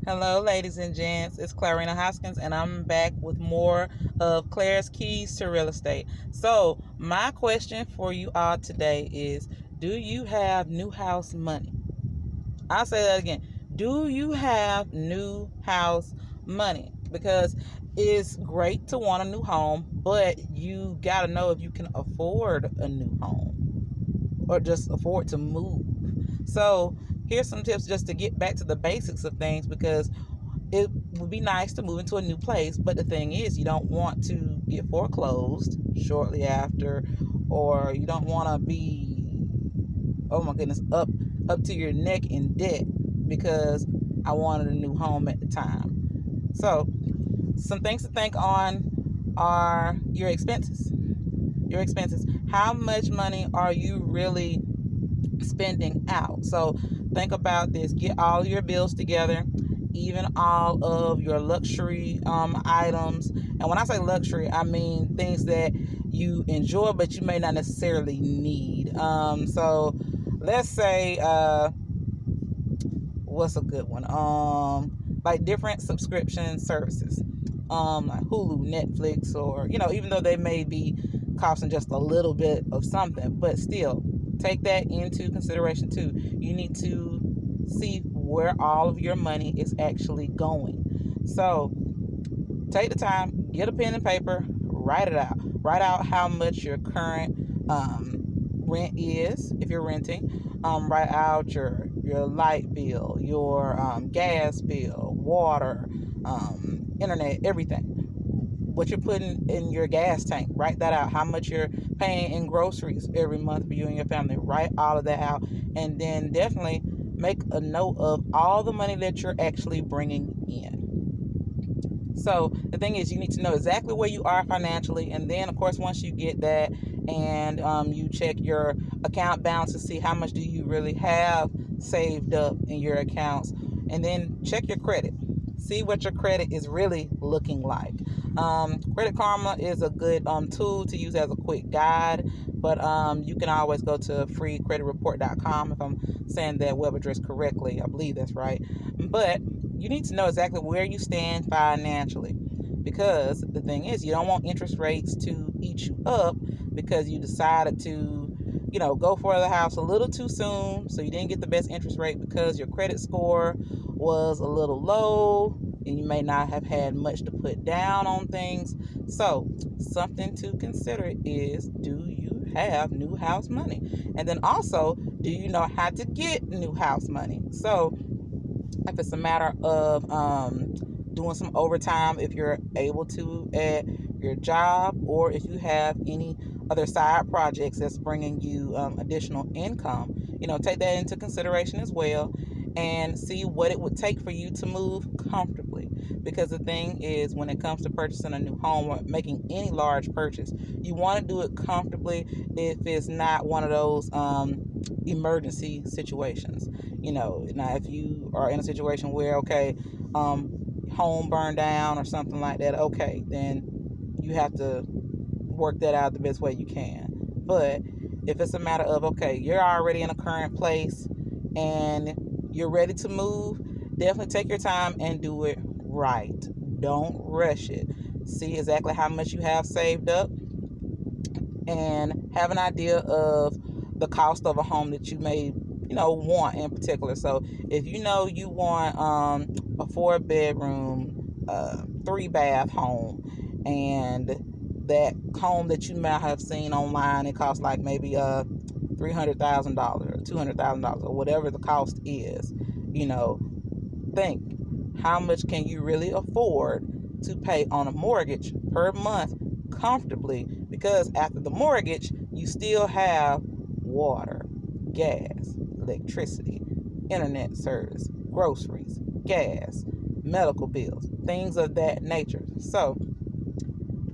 Hello, ladies and gents. It's Clarina Hoskins, and I'm back with more of Claire's Keys to Real Estate. So, my question for you all today is: do you have new house money? I'll say that again. Do you have new house money? Because it's great to want a new home, but you got to know if you can afford a new home or just afford to move. So, here's some tips just to get back to the basics of things because it would be nice to move into a new place, but the thing is, you don't want to get foreclosed shortly after, or you don't want to be, oh my goodness, up to your neck in debt because I wanted a new home at the time. So, some things to think on are your expenses. Your expenses. How much money are you really spending out? So think about this. Get all your bills together, even all of your luxury items. And when I say luxury, I mean things that you enjoy but you may not necessarily need. So let's say what's a good one? Like different subscription services, like Hulu, Netflix, or even though they may be costing just a little bit of something, but still take that into consideration too. You need to see where all of your money is actually going. So take the time, get a pen and paper, write it out. Write out how much your current rent is if you're renting. Write out your light bill, your gas bill, water, internet, everything. What you're putting in your gas tank, write that out. How much you're paying in groceries every month for you and your family, write all of that out. And then definitely make a note of all the money that you're actually bringing in. So the thing is, you need to know exactly where you are financially, and then of course once you get that, and you check your account balance to see how much do you really have saved up in your accounts, and then check your credit. See what your credit is really looking like. Credit Karma is a good tool to use as a quick guide, but you can always go to freecreditreport.com if I'm saying that web address correctly. I believe that's right. But you need to know exactly where you stand financially, because the thing is, you don't want interest rates to eat you up because you decided to go for the house a little too soon, so you didn't get the best interest rate because your credit score was a little low and you may not have had much to put down on things. So something to consider is, do you have new house money? And then also, do you know how to get new house money? So if it's a matter of doing some overtime, if you're able to at your job, or if you have any other side projects that's bringing you additional income, take that into consideration as well, and see what it would take for you to move comfortably. Because the thing is, when it comes to purchasing a new home or making any large purchase, you want to do it comfortably if it's not one of those emergency situations. Now if you are in a situation where, okay, home burned down or something like that, okay, then you have to work that out the best way you can. But if it's a matter of, okay, you're already in a current place and you're ready to move, definitely take your time and do it right. Don't rush it. See exactly how much you have saved up and have an idea of the cost of a home that you may want in particular. So if you want a 4-bedroom 3-bath home, and that home that you might have seen online, it costs like maybe $300,000 or $200,000 or whatever the cost is, think, how much can you really afford to pay on a mortgage per month comfortably? Because after the mortgage, you still have water, gas, electricity, internet service, groceries, gas, medical bills, things of that nature. So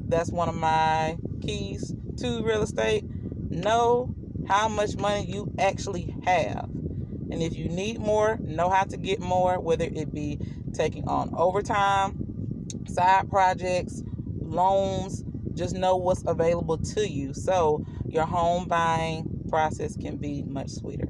that's one of my keys to real estate. Know how much money you actually have. And if you need more, know how to get more, whether it be taking on overtime, side projects, loans. Just know what's available to you so your home buying process can be much sweeter.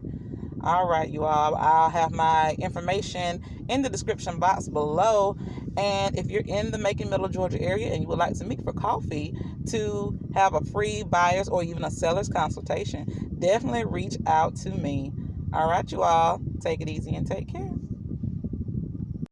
All right, you all. I'll have my information in the description box below. And if you're in the Macon, Middle Georgia area and you would like to meet for coffee to have a free buyer's or even a seller's consultation, definitely reach out to me. All right, you all. Take it easy and take care.